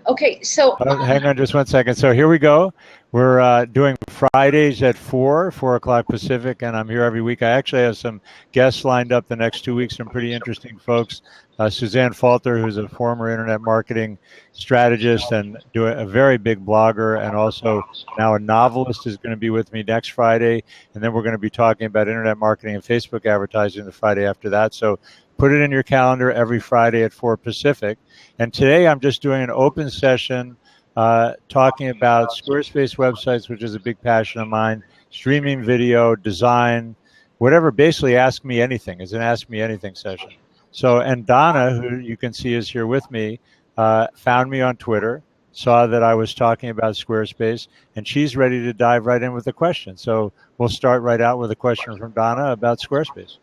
Okay, so Hang on just one second. So here we go. We're doing Fridays at 4 o'clock Pacific, and I'm here every week. I actually have some guests lined up the next 2 weeks, some pretty interesting folks. Suzanne Falter, who's a former internet marketing strategist and a very big blogger, and also now a novelist, is going to be with me next Friday. And then we're going to be talking about internet marketing and Facebook advertising the Friday after that. So put it in your calendar every Friday at 4 Pacific. And today I'm just doing an open session talking about Squarespace websites, which is a big passion of mine, streaming video, design, whatever. Basically, ask me anything. It's an ask me anything session. So, and Donna, who you can see is here with me, found me on Twitter, saw that I was talking about Squarespace, and she's ready to dive right in with a question. So we'll start right out with a question from Donna about Squarespace.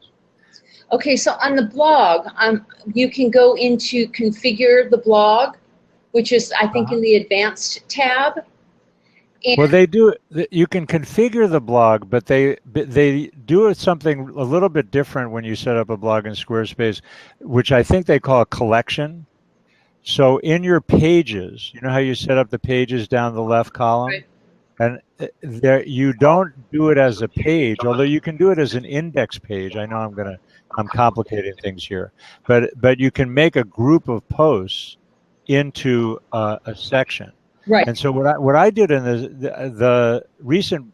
okay, so on the blog, you can go into configure the blog, which is, I think, in the advanced tab. And well, they do. You can configure the blog, but they do something a little bit different when you set up a blog in Squarespace, which I think they call a collection. So in your pages, you know how you set up the pages down the left column? Right. And there, you don't do it as a page, although you can do it as an index page. I know I'm complicating things here, but you can make a group of posts into a section. Right. And so what I did in the recent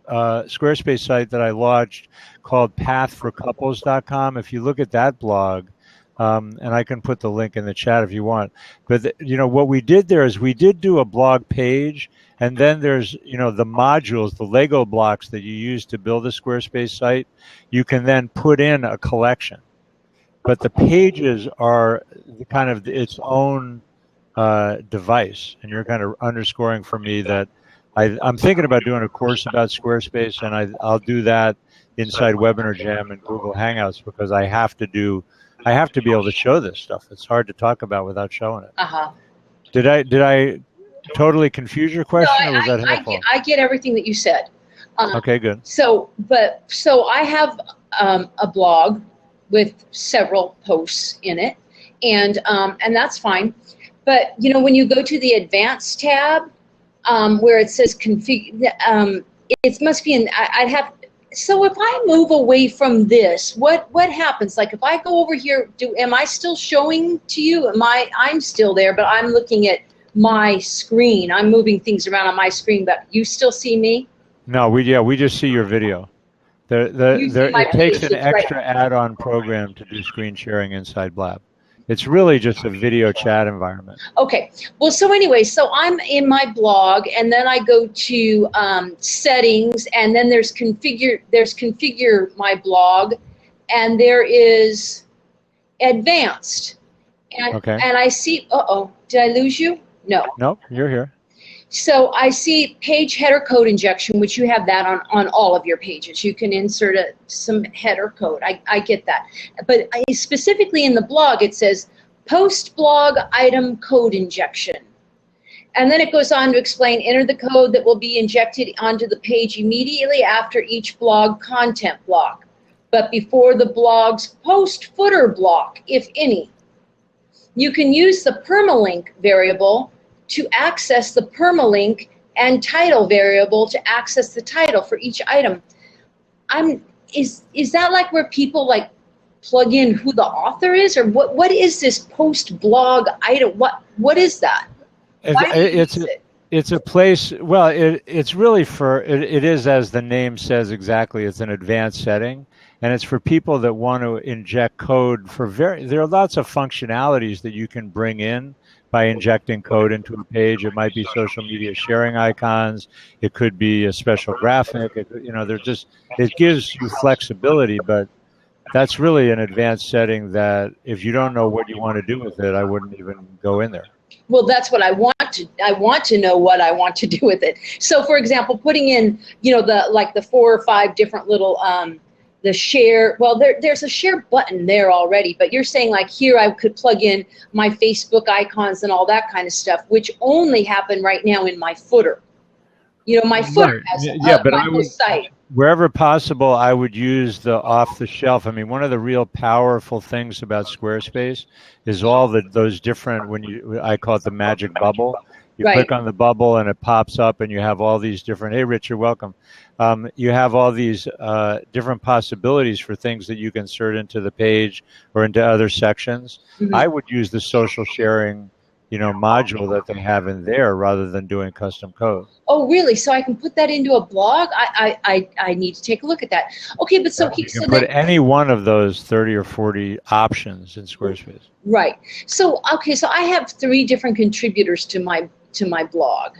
Squarespace site that I launched called pathforcouples.com, if you look at that blog, and I can put the link in the chat if you want. But what we did there is we did do a blog page, and then there's the modules, the Lego blocks that you use to build a Squarespace site. You can then put in a collection, but the pages are kind of its own device, and you're kind of underscoring for me that I'm thinking about doing a course about Squarespace, and I'll do that inside Webinar Jam and Google Hangouts, because I have to be able to show this stuff. It's hard to talk about without showing it. Did I totally confuse your question, or was that helpful? I get everything that you said. Okay, good. So I have a blog with several posts in it, and that's fine. But when you go to the advanced tab, where it says config, it must be in. I'd have. So if I move away from this, what happens? Like if I go over here, am I still showing to you? I'm still there, but I'm looking at my screen. I'm moving things around on my screen, but you still see me? No, we just see your video. It takes an extra add-on program to do screen sharing inside Blab. It's really just a video chat environment. Okay. Well, so anyway, so I'm in my blog, and then I go to settings, and then there's configure my blog, and there is advanced. And, okay. And I see, did I lose you? No. Nope, you're here. So I see page header code injection, which you have that on all of your pages. You can insert some header code. I get that. But specifically in the blog, it says post blog item code injection. And then it goes on to explain, enter the code that will be injected onto the page immediately after each blog content block, but before the blog's post footer block, if any. You can use the permalink variable to access the permalink and title variable to access the title for each item. Is that like where people like plug in who the author is, or what is this post blog item? What is that? It's a place. Well, it's really it is, as the name says exactly. It's an advanced setting, and it's for people that want to inject code for there are lots of functionalities that you can bring in by injecting code into a page. It might be social media sharing icons. It could be a special graphic. It gives you flexibility, but that's really an advanced setting that if you don't know what you want to do with it, I wouldn't even go in there. Well, that's what I want to know what I want to do with it. So, for example, putting in, the 4 or 5 different little the share. Well, there's a share button there already, but you're saying like here I could plug in my Facebook icons and all that kind of stuff, which only happen right now in my footer. My footer has but my whole site. wherever possible, I would use the off-the-shelf. I mean, one of the real powerful things about Squarespace is all those different, I call it the magic bubble. You Right. click on the bubble and it pops up, and you have all these different. Hey, Rich, you're welcome. You have all these different possibilities for things that you can insert into the page or into other sections. Mhm. I would use the social sharing, module that they have in there rather than doing custom code. Oh, really? So I can put that into a blog? I need to take a look at that. Okay, but so You can so put then, any one of those 30 or 40 options in Squarespace. right. So okay, so I have 3 different contributors to my blog.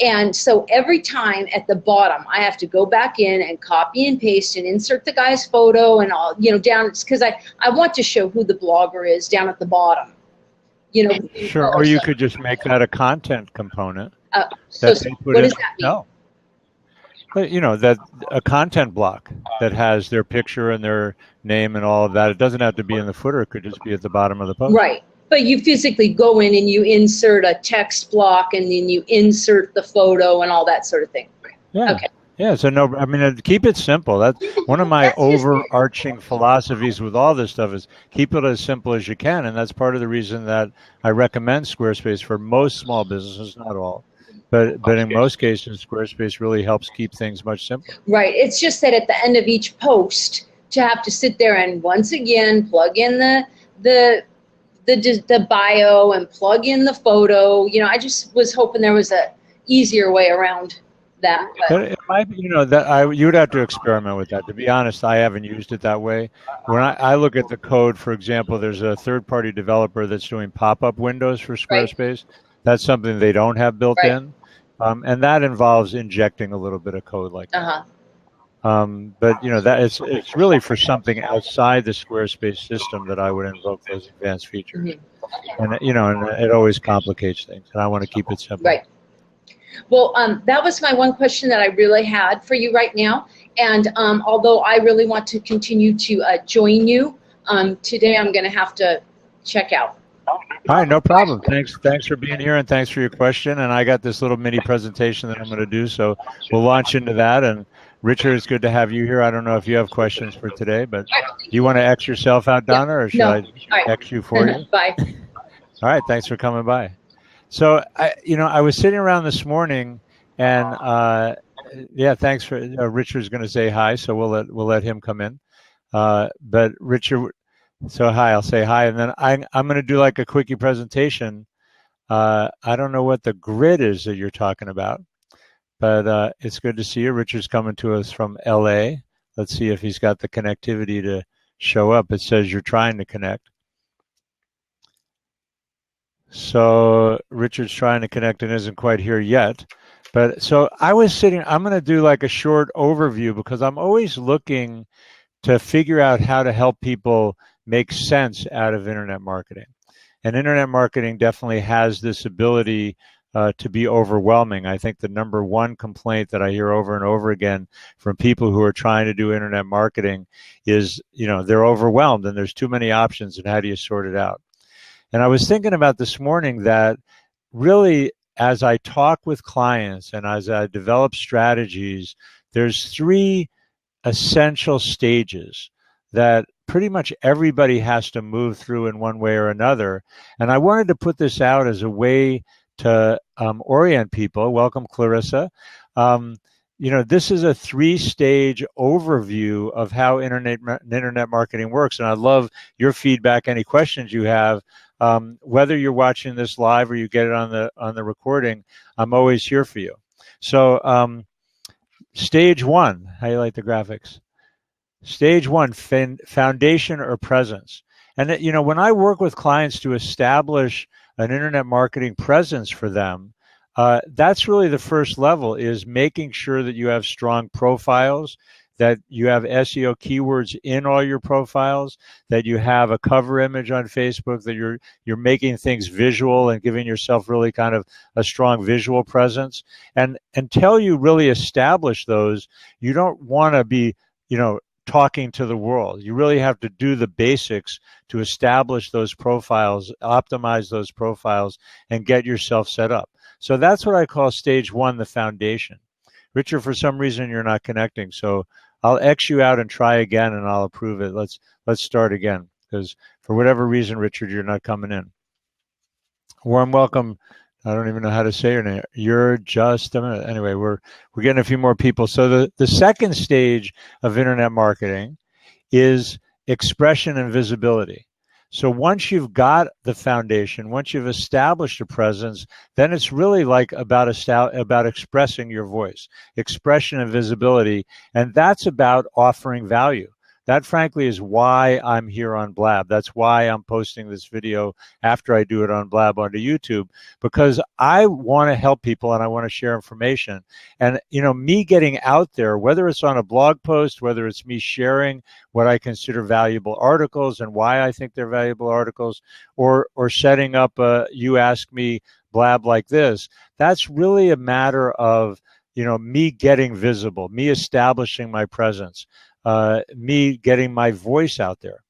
And so every time at the bottom, I have to go back in and copy and paste and insert the guy's photo and all, down, because I want to show who the blogger is down at the bottom. Sure, or you could just make that a content component. So That they put what in. does that mean? No. But that a content block that has their picture and their name and all of that. It doesn't have to be in the footer. It could just be at the bottom of the post. Right. But you physically go in and you insert a text block and then you insert the photo and all that sort of thing. Yeah. Okay. Yeah, so no, I mean, keep it simple. That's one of my overarching philosophies with all this stuff is keep it as simple as you can. And that's part of the reason that I recommend Squarespace for most small businesses, not all. But in most cases, Squarespace really helps keep things much simpler. Right. It's just that at the end of each post, to have to sit there and once again plug in the bio and plug in the photo. I just was hoping there was a easier way around that. But it might be, you would have to experiment with that. To be honest, I haven't used it that way. When I look at the code, for example, there's a third-party developer that's doing pop-up windows for Squarespace. Right. That's something they don't have built in. And that involves injecting a little bit of code like that. But that it's really for something outside the Squarespace system that I would invoke those advanced features. Mm-hmm. And it always complicates things, and I want to keep it simple. Right. Well, that was my one question that I really had for you right now. And although I really want to continue to join you, today I'm going to have to check out. All right, no problem. Thanks for being here, and thanks for your question. And I got this little mini presentation that I'm going to do, so we'll launch into that. And Richard, it's good to have you here. I don't know if you have questions for today, but do you want to X yourself out, Donna, or should I X you for you? Bye. All right, thanks for coming by. So I was sitting around this morning, and thanks for Richard's going to say hi, so we'll let him come in. But Richard. So hi, I'll say hi, and then I'm going to do like a quickie presentation. I don't know what the grid is that you're talking about, but it's good to see you. Richard's coming to us from LA. Let's see if he's got the connectivity to show up. It says you're trying to connect. So Richard's trying to connect and isn't quite here yet. But so I'm going to do like a short overview because I'm always looking to figure out how to help people make sense out of internet marketing. And internet marketing definitely has this ability to be overwhelming. I think the number one complaint that I hear over and over again from people who are trying to do internet marketing is, they're overwhelmed and there's too many options, and how do you sort it out? And I was thinking about this morning that really, as I talk with clients and as I develop strategies, there's 3 essential stages that pretty much everybody has to move through in one way or another. And I wanted to put this out as a way to orient people. Welcome, Clarissa. This is a 3-stage overview of how internet marketing works. And I'd love your feedback, any questions you have. Whether you're watching this live or you get it on the recording, I'm always here for you. So stage 1, how you like the graphics? Stage 1, foundation or presence. And when I work with clients to establish an internet marketing presence for them, that's really the first level, is making sure that you have strong profiles, that you have SEO keywords in all your profiles, that you have a cover image on Facebook, that you're making things visual and giving yourself really kind of a strong visual presence. And until you really establish those, you don't want to be, talking to the world. You really have to do the basics to establish those profiles, optimize those profiles, and get yourself set up. So that's what I call stage 1, the foundation. Richard, for some reason you're not connecting. So I'll X you out and try again, and I'll approve it. Let's start again, because for whatever reason, Richard, you're not coming in. Warm welcome. I don't even know how to say your name. You're just a minute. Anyway, we're getting a few more people. So the second stage of internet marketing is expression and visibility. So once you've got the foundation, once you've established a presence, then it's really like about expressing your voice, expression and visibility, and that's about offering value. That, frankly, is why I'm here on Blab. That's why I'm posting this video after I do it on Blab onto YouTube, because I want to help people and I want to share information. And, me getting out there, whether it's on a blog post, whether it's me sharing what I consider valuable articles and why I think they're valuable articles, or setting up a You Ask Me Blab like this, that's really a matter of, me getting visible, me establishing my presence. Me getting my voice out there.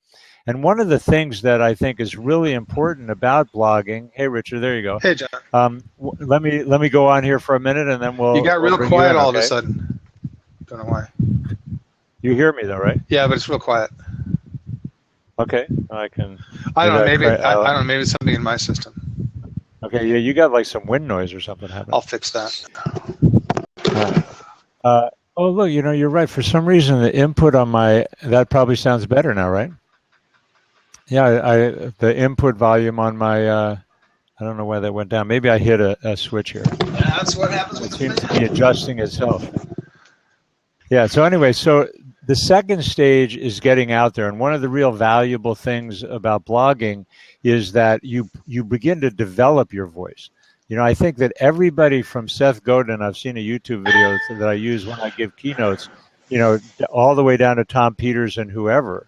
And one of the things that I think is really important about blogging, hey Richard, there you go. Hey John. Let me go on here for a minute, and then You got real quiet all of a sudden. Don't know why. You hear me though, right? Yeah, but it's real quiet. Okay, I can. I don't know. Maybe I don't know. Maybe it's something in my system. Okay, yeah, you got like some wind noise or something happening. I'll fix that. Oh, look, you're right. For some reason, the input on that probably sounds better now, right? Yeah, the input volume on my, I don't know why that went down. Maybe I hit a switch here. That's what happens with it seems to be adjusting itself. Yeah, so anyway, so the second stage is getting out there. And one of the real valuable things about blogging is that you begin to develop your voice. I think that everybody from Seth Godin, I've seen a YouTube video that I use when I give keynotes, all the way down to Tom Peters and whoever,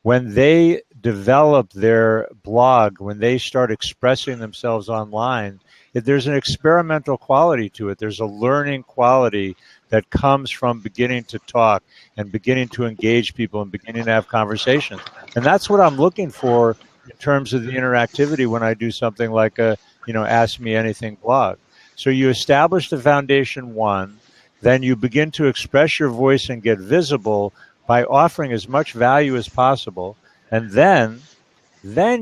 when they develop their blog, when they start expressing themselves online, there's an experimental quality to it. There's a learning quality that comes from beginning to talk and beginning to engage people and beginning to have conversations. And that's what I'm looking for in terms of the interactivity when I do something like a Ask Me Anything blog. So you establish the foundation one, then you begin to express your voice and get visible by offering as much value as possible. And then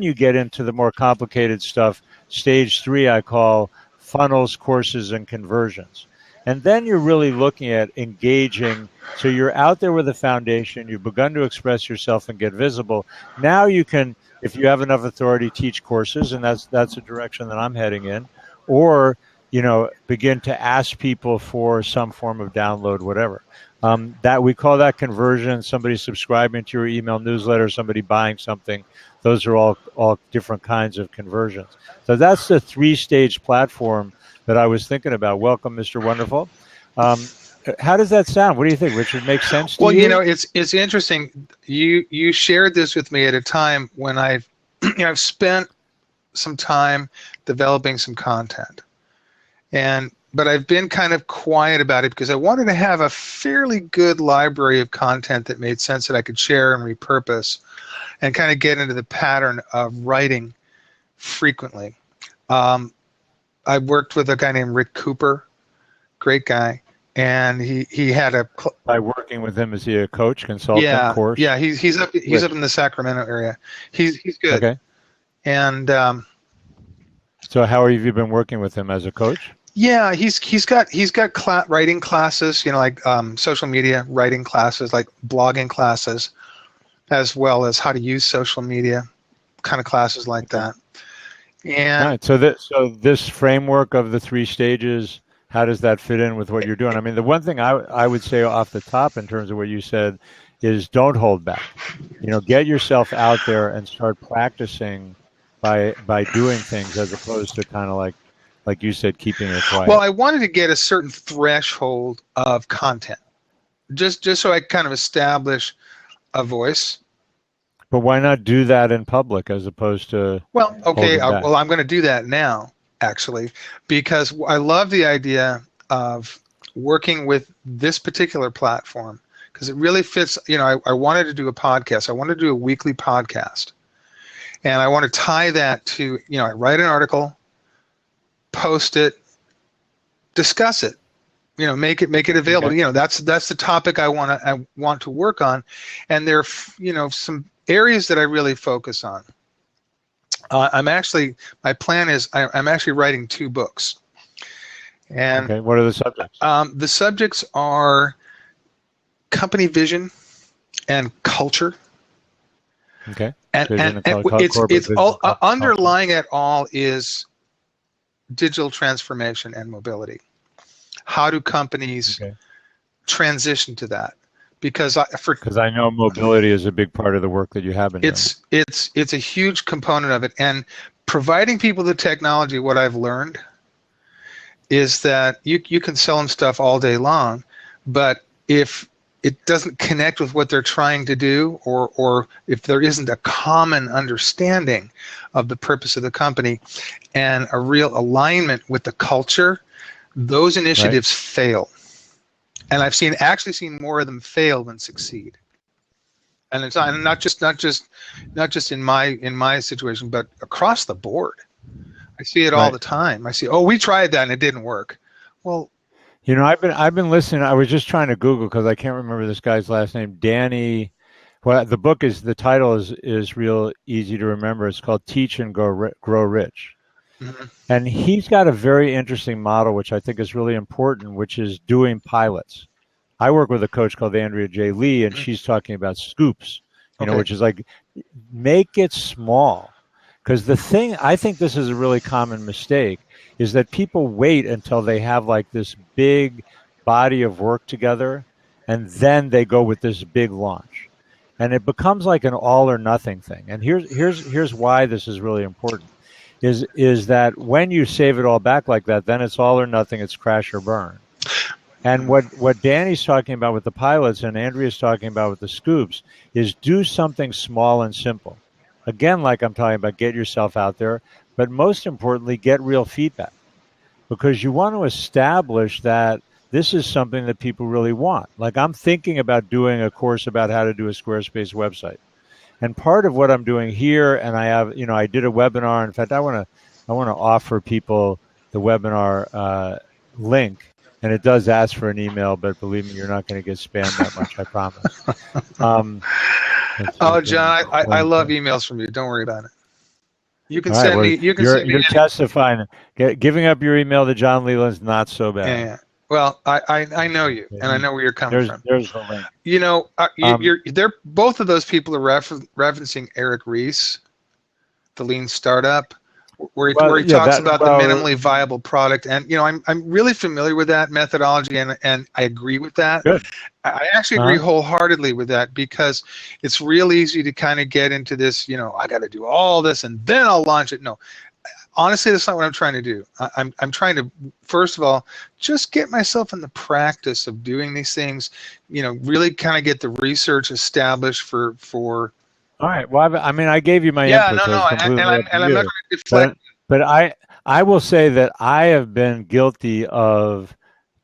you get into the more complicated stuff. Stage 3, I call funnels, courses, and conversions. And then you're really looking at engaging. So you're out there with a foundation. You've begun to express yourself and get visible. Now you can, if you have enough authority, teach courses, and that's a direction that I'm heading in, or begin to ask people for some form of download, whatever. That we call that conversion. Somebody subscribing to your email newsletter, somebody buying something. Those are all different kinds of conversions. So that's the 3-stage platform that I was thinking about. Welcome, Mr. Wonderful. How does that sound? What do you think, Richard? Makes sense to you? Well, it's interesting. You shared this with me at a time when I've spent some time developing some content, but I've been kind of quiet about it because I wanted to have a fairly good library of content that made sense that I could share and repurpose, and kind of get into the pattern of writing frequently. I worked with a guy named Rick Cooper, great guy. And he had a. By working with him, is he a coach, consultant, course? Yeah, he's up in the Sacramento area. He's good. Okay. And so, how have you been working with him as a coach? Yeah, he's got writing classes, like social media writing classes, like blogging classes, as well as how to use social media, kind of classes like that. And right. So this framework of the 3 stages. How does that fit in with what you're doing? I mean, the one thing I would say off the top in terms of what you said is don't hold back. Get yourself out there and start practicing by doing things as opposed to kind of like you said, keeping it quiet. Well, I wanted to get a certain threshold of content, just so I kind of establish a voice. But why not do that in public as opposed to? Well, okay. I'm going to do that now, actually, because I love the idea of working with this particular platform because it really fits. I wanted to do a podcast. I wanted to do a weekly podcast, and I want to tie that to, I write an article, post it, discuss it make it available. Okay. That's the topic I want to work on, and there are some areas that I really focus on. My plan is I'm actually writing 2 books. And okay, what are the subjects? The subjects are company vision and culture. Okay. And it's all underlying it all is digital transformation and mobility. How do companies transition to that? Because I know mobility is a big part of the work that you have been doing. It's a huge component of it, and providing people the technology. What I've learned is that you can sell them stuff all day long, but if it doesn't connect with what they're trying to do, or if there isn't a common understanding of the purpose of the company and a real alignment with the culture, those initiatives fail. And I've actually seen more of them fail than succeed. And it's not just in my situation, but across the board. I see it all the time. I see, we tried that and it didn't work. Well, I've been listening. I was just trying to Google because I can't remember this guy's last name. Danny. Well, the title is real easy to remember. It's called Teach and Grow Rich. Mm-hmm. And he's got a very interesting model, which I think is really important, which is doing pilots. I work with a coach called Andrea J. Lee, and she's talking about scoops, which is like, make it small. Because I think this is a really common mistake, is that people wait until they have like this big body of work together, and then they go with this big launch. And it becomes like an all or nothing thing. And here's why this is really important, is that when you save it all back like that, then it's all or nothing, it's crash or burn. And what Danny's talking about with the pilots and Andrea's talking about with the scoops is do something small and simple. Again, like I'm talking about, get yourself out there, but most importantly, get real feedback, because you want to establish that this is something that people really want. Like, I'm thinking about doing a course about how to do a Squarespace website. And part of what I'm doing here, and I did a webinar. In fact, I want to offer people the webinar link. And it does ask for an email, but believe me, you're not going to get spammed that much, I promise. John, I love emails from you. Don't worry about it. You can send me. You're testifying. Giving up your email to John Leland's not so bad. Yeah. Well, I know you, and I know where you're coming from. There's the link. They're both of those people are referencing Eric Ries, the Lean Startup, where he talks about the minimally viable product, and I'm really familiar with that methodology, and I agree with that. Good. I actually agree wholeheartedly with that, because it's real easy to kind of get into this. I got to do all this and then I'll launch it. No, honestly, that's not what I'm trying to do. I'm trying to, first of all, just get myself in the practice of doing these things. Really kind of get the research established for. All right. Well, I gave you my input. And I'm not going to deflect. But I will say that I have been guilty of,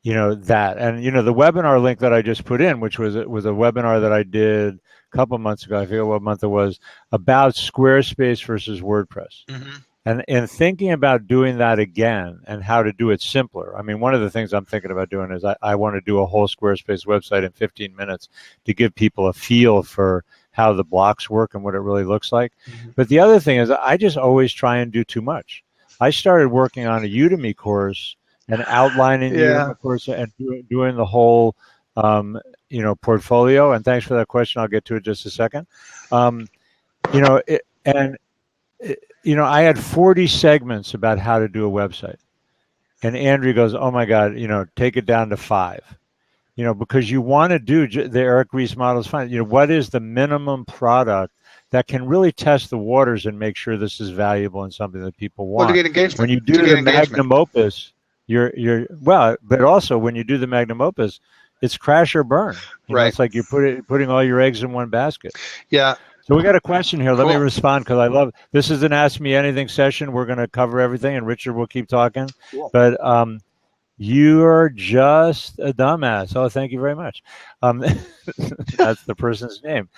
that. And, the webinar link that I just put in, which was a webinar that I did a couple months ago, I forget what month it was, about Squarespace versus WordPress. Mm-hmm. And in thinking about doing that again and how to do it simpler, one of the things I'm thinking about doing is I want to do a whole Squarespace website in 15 minutes to give people a feel for how the blocks work and what it really looks like. Mm-hmm. But the other thing is I just always try and do too much. I started working on a Udemy course and outlining the Udemy course and doing the whole, portfolio. And thanks for that question. I'll get to it in just a second. I had 40 segments about how to do a website. And Andrew goes, oh my God, take it down to 5. Because you want to do the Eric Ries model is fine. What is the minimum product that can really test the waters and make sure this is valuable and something that people want? Well, to get engagement. When you do the magnum opus, but also when you do the magnum opus, it's crash or burn. It's like you're putting all your eggs in one basket. Yeah. So we got a question here. Let me respond, because I love this is an Ask Me Anything session. We're going to cover everything, and Richard will keep talking. Cool. But you're just a dumbass. Oh, thank you very much. That's the person's name.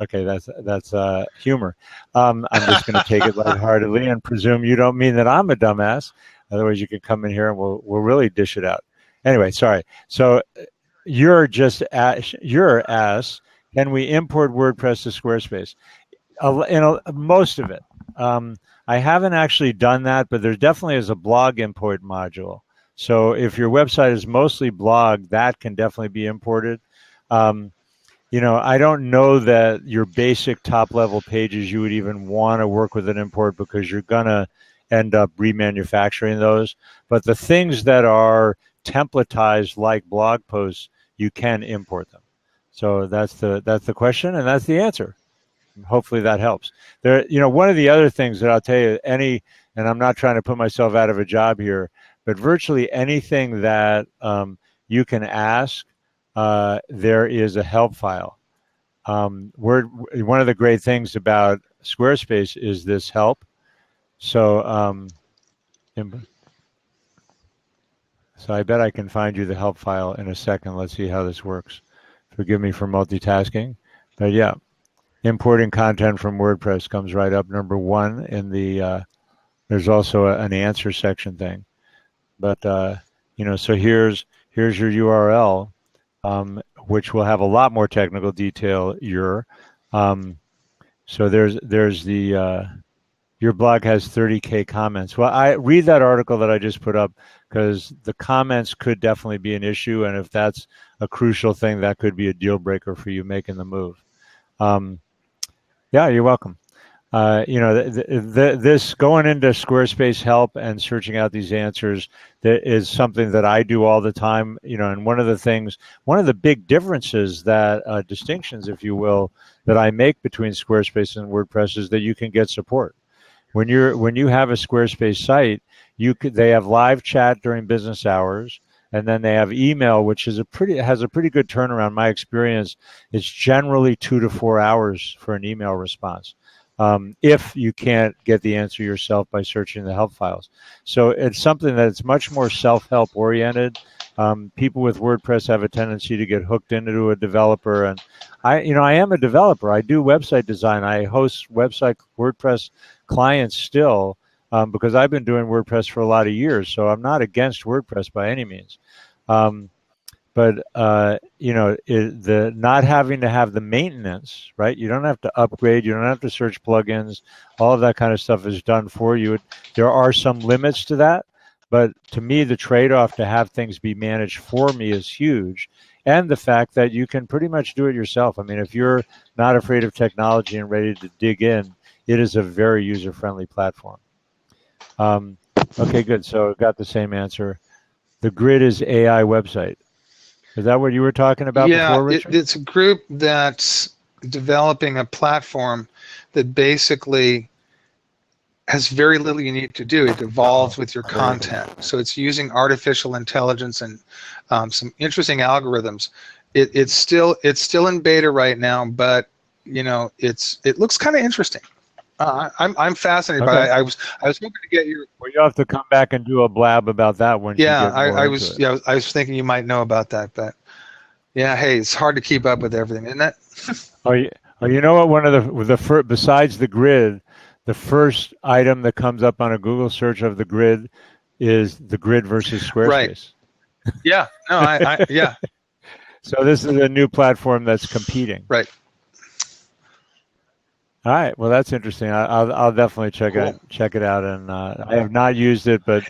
Okay, that's humor. I'm just going to take it lightheartedly and presume you don't mean that I'm a dumbass. Otherwise, you can come in here and we'll really dish it out. Anyway, sorry. So you're asked, can we import WordPress to Squarespace? Most of it. I haven't actually done that, but there definitely is a blog import module. So if your website is mostly blog, that can definitely be imported. I don't know that your basic top-level pages you would even want to work with an import, because you're going to end up remanufacturing those. But the things that are templatized like blog posts, you can import them. So that's the question, and that's the answer. Hopefully that helps. One of the other things that I'll tell you, and I'm not trying to put myself out of a job here, but virtually anything that you can ask, there is a help file. One of the great things about Squarespace is this help. So I bet I can find you the help file in a second. Let's see how this works. Forgive me for multitasking, but yeah. Importing content from WordPress comes right up number one in the, there's also an answer section thing. But, so here's your URL, which will have a lot more technical detail. So there's the, your blog has 30K comments. Well, I read that article that I just put up, because the comments could definitely be an issue. And if that's a crucial thing, that could be a deal breaker for you making the move. Yeah, you're welcome. This going into Squarespace help and searching out these answers, that is something that I do all the time. And one of the big differences, that distinctions, if you will, that I make between Squarespace and WordPress is that you can get support. When you have a Squarespace site, they have live chat during business hours. And then they have email, which has a pretty good turnaround. My experience is generally 2 to 4 hours for an email response, if you can't get the answer yourself by searching the help files. So it's something that's much more self-help oriented. People with WordPress have a tendency to get hooked into a developer, and I am a developer. I do website design. I host WordPress clients still. Because I've been doing WordPress for a lot of years, so I'm not against WordPress by any means. But the not having to have the maintenance, right? You don't have to upgrade. You don't have to search plugins. All of that kind of stuff is done for you. There are some limits to that, but to me, the trade-off to have things be managed for me is huge. And the fact that you can pretty much do it yourself. I mean, if you're not afraid of technology and ready to dig in, it is a very user-friendly platform. Okay, good. So got the same answer. The Grid is AI website. Is that what you were talking about before, Richard? Yeah, it's a group that's developing a platform that basically has very little you need to do. It evolves with your content. So it's using artificial intelligence and some interesting algorithms. It's still in beta right now, but it looks kind of interesting. I'm fascinated by it. I was hoping to get your. Well, you'll have to come back and do a blab about that when. Yeah, I was thinking you might know about that, but yeah, hey, it's hard to keep up with everything, isn't it? You know what? One of the besides the Grid, the first item that comes up on a Google search of the Grid is the Grid versus Squarespace. Right. Yeah. No, yeah. So this is a new platform that's competing. Right. All right. Well, that's interesting. I'll definitely check it out. And I have not used it, but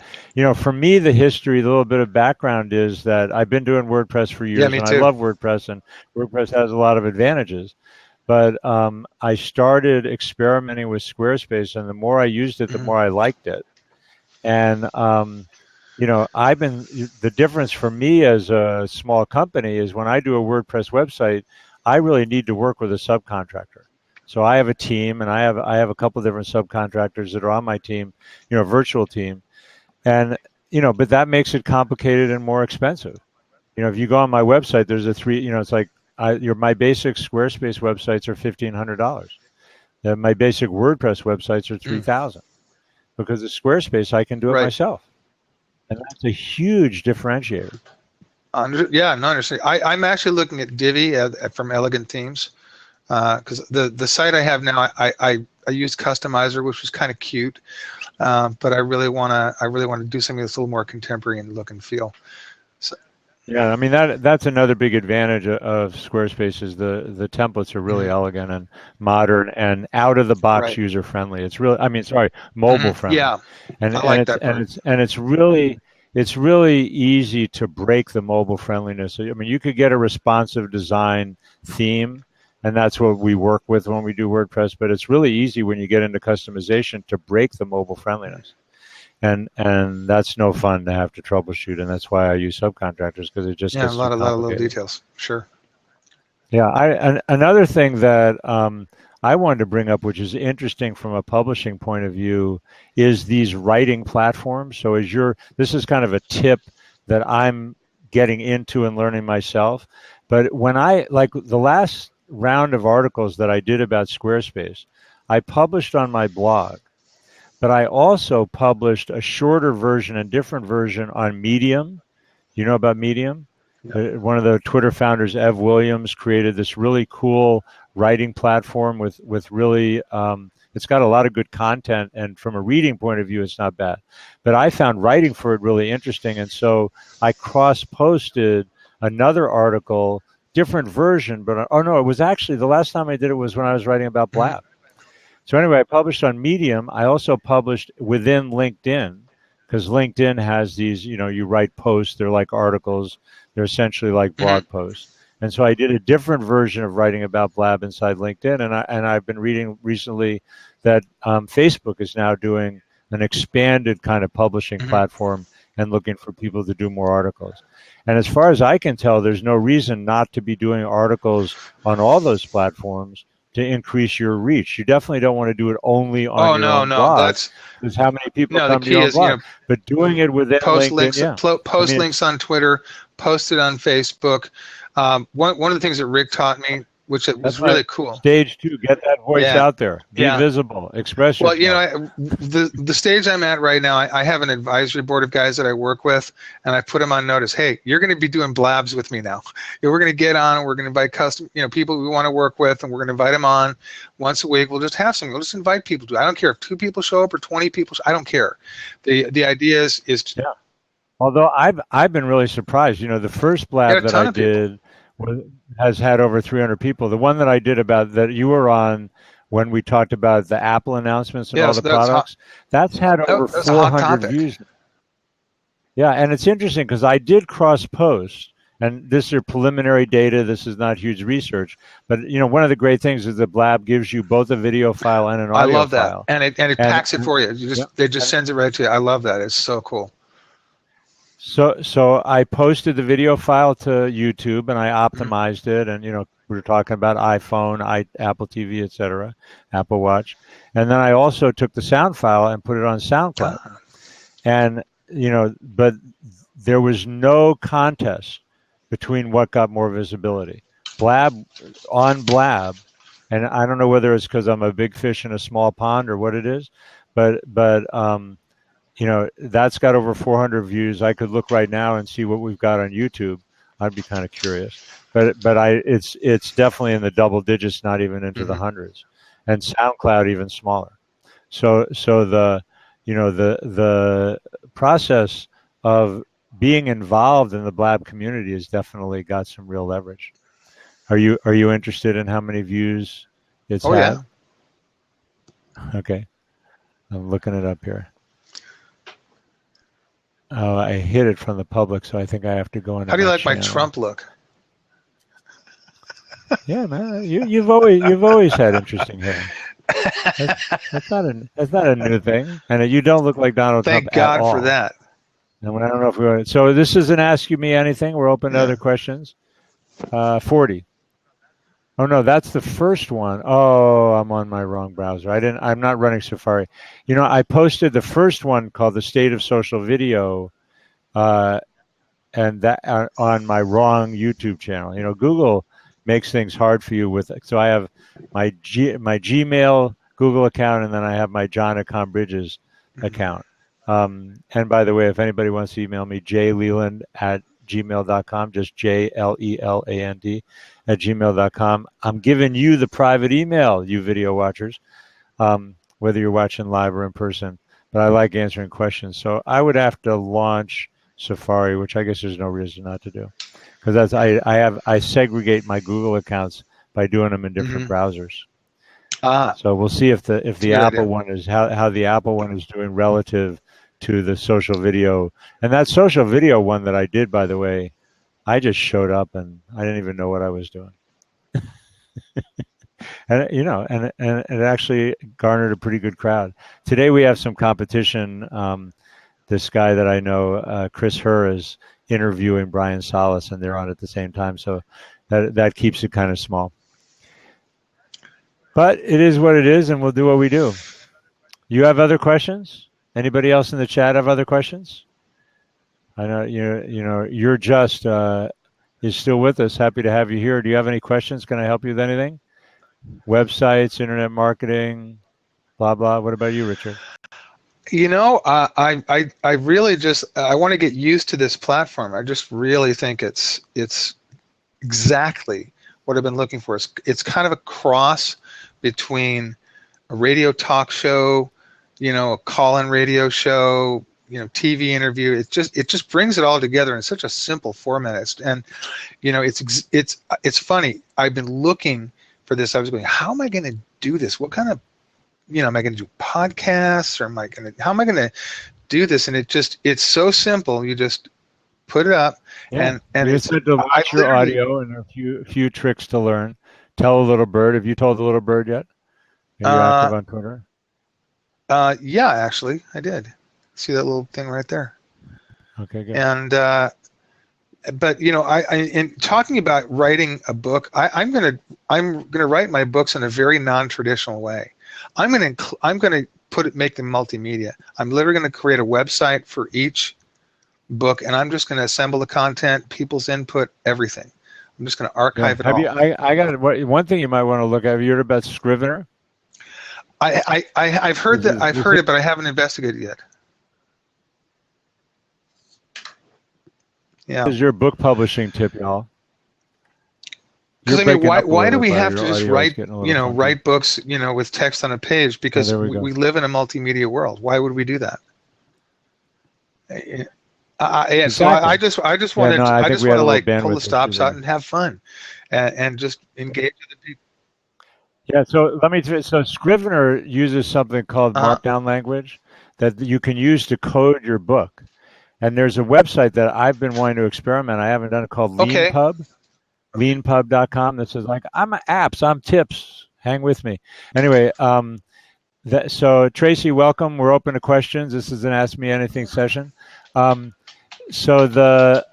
for me, the little bit of background is that I've been doing WordPress for years, and I love WordPress, and WordPress has a lot of advantages. But I started experimenting with Squarespace, and the more I used it, the more I liked it. And the difference for me as a small company is when I do a WordPress website, I really need to work with a subcontractor. So I have a team, and I have a couple of different subcontractors that are on my team, a virtual team, and but that makes it complicated and more expensive. If you go on my website, there's it's like my basic Squarespace websites are $1,500. My basic WordPress websites are $3,000, because the Squarespace I can do it myself, and that's a huge differentiator. Understand. I'm actually looking at Divi from Elegant Themes. Because the site I have now, I use Customizer, which was kind of cute, but I really want to do something that's a little more contemporary in look and feel. So, Yeah, I mean that's another big advantage of Squarespace is the templates are really mhm, elegant and modern and out of the box right. user friendly. It's really, I mean, sorry, mobile friendly, Yeah, and I and like it's that and part. it's and it's really easy to break the mobile friendliness. So, I mean, you could get a responsive design theme, and that's what we work with when we do WordPress. But it's really easy when you get into customization to break the mobile friendliness. And that's no fun to have to troubleshoot, and that's why I use subcontractors because it just Yeah, a gets too lot of little complicated. details. Sure. Yeah, another thing that I wanted to bring up, which is interesting from a publishing point of view, is these writing platforms. So this is kind of a tip that I'm getting into and learning myself. But when I like the last round of articles that I did about Squarespace, I published on my blog, but I also published a shorter version, a different version on Medium. You know about Medium? Yeah. One of the Twitter founders, Ev Williams, created this really cool writing platform with really, it's got a lot of good content, and from a reading point of view, it's not bad. But I found writing for it really interesting, and so I cross-posted another article, different version, but oh no, it was actually the last time I did it was when I was writing about Mhm. Blab. So anyway, I published on Medium. I also published within LinkedIn because LinkedIn has these, you write posts, they're like articles, they're essentially like Mhm. blog posts. And so I did a different version of writing about Blab inside LinkedIn, and I've been reading recently that Facebook is now doing an expanded kind of publishing Mhm. platform and looking for people to do more articles. And as far as I can tell, there's no reason not to be doing articles on all those platforms to increase your reach. You definitely don't want to do it only on Oh your no, own no, blog that's because how many people no. The come to your key own is blog? But doing it within post LinkedIn, links, yeah. I post mean, links on Twitter, post it on Facebook. One of the things that Rick taught me, which it that's was why really cool. stage two, get that voice Yeah, out there, be yeah. visible, express Well, yourself. the stage I'm at right now, I have an advisory board of guys that I work with, and I put them on notice. Hey, you're going to be doing blabs with me now. We're going to get on, and we're going to invite people we want to work with, and we're going to invite them on once a week. We'll just have some. We'll just invite people to. I don't care if 2 people show up or 20 people. I don't care. The idea is Yeah. Although I've been really surprised. The first get blab a that ton I of people. did has had over 300 people. The one that I did about that you were on when we talked about the Apple announcements and Yeah, all the that's hot. products, that's had over That's a hot 400 topic. views. Yeah, and it's interesting because I did cross post, and this is preliminary data. This is not huge research, but one of the great things is that Blab gives you both a video file and an I audio love that, file, and it and packs it for you. yeah, It just and sends it right to you. I love that. It's so cool. so I posted the video file to YouTube and I Mhm. optimized it, and we were talking about iPhone, Apple TV, etc., Apple Watch, and then I also took the sound file and put it on SoundCloud, Ah, and but there was no contest between what got more visibility. Blab, and I don't know whether it's because I'm a big fish in a small pond or what it is, but that's got over 400 views. I could look right now and see what we've got on YouTube. I'd be kind of curious, it's definitely in the double digits, not even into the mhm. hundreds, and SoundCloud even smaller. So the process of being involved in the Blab community has definitely got some real leverage. Are you interested in how many views it's Oh yeah. had? Okay, I'm looking it up here. Oh, I hid it from the public, so I think I have to go into How do you my like my channel. Trump look? Yeah, man, you've always had interesting hair. That's not a new thing, and you don't look like Donald Trump Thank at God for all. that. And I don't know if we want. So this isn't Ask You Me Anything. We're open to Yeah. other questions. 40. Oh no, that's the first one. Oh, I'm on my wrong browser. I'm not running Safari. I posted the first one called "The State of Social Video," uh, and that on my wrong YouTube channel. Google makes things hard for you with. So I have my Gmail Google account, and then I have my John Econ Bridges Mhm. account. And by the way, if anybody wants to email me, jleland@gmail.com, just JLELAND @gmail.com. I'm giving you the private email, you video watchers, whether you're watching live or in person. But I like answering questions. So I would have to launch Safari, which I guess there's no reason not to do, because I segregate my Google accounts by doing them in different browsers. So we'll see if the Apple one is how the Apple one is doing relative to the social video. And that social video one that I did, by the way, I just showed up and I didn't even know what I was doing. And and it actually garnered a pretty good crowd. Today we have some competition. This guy that I know, Chris Herr, is interviewing Brian Solis, and they're on at the same time. So that keeps it kind of small. But it is what it is, and we'll do what we do. You have other questions? Anybody else in the chat have other questions? I know you're just is still with us. Happy to have you here. Do you have any questions? Can I help you with anything? Websites, internet marketing, blah blah. What about you, Richard? I really just I want to get used to this platform. I just really think it's exactly what I've been looking for. It's kind of a cross between a radio talk show, a call-in radio show, TV interview. It just brings it all together in such a simple format. It's funny. I've been looking for this. I was going, how am I going to do this? What kind of, am I going to do podcasts, or how am I going to do this? And it's so simple. You just put it up, and it's said to watch your audio and a few tricks to learn. Tell a little bird. Have you told the little bird yet? Are you active on Twitter? Yeah, actually, I did. See that little thing right there? Okay, good. And but in talking about writing a book, I'm gonna write my books in a very non-traditional way. I'm gonna make them multimedia. I'm literally gonna create a website for each book, and I'm just gonna assemble the content, people's input, everything. I'm just going to archive it all. I got one thing you might want to look at. Have you heard about Scrivener? I've heard that. I've heard it, but I haven't investigated yet. Yeah. This is your book publishing tip, y'all. Because why do we have to just write write books with text on a page? Because we live in a multimedia world. Why would we do that? Exactly. So I just want to pull the stops out and have fun, and just engage with the people. Yeah. So Scrivener uses something called Markdown language that you can use to code your book. And there's a website that I've been wanting to experiment. I haven't done it, called LeanPub, leanpub.com, that says I'm apps, I'm tips. Hang with me. Anyway, so Tracy, welcome. We're open to questions. This is an Ask Me Anything session. So the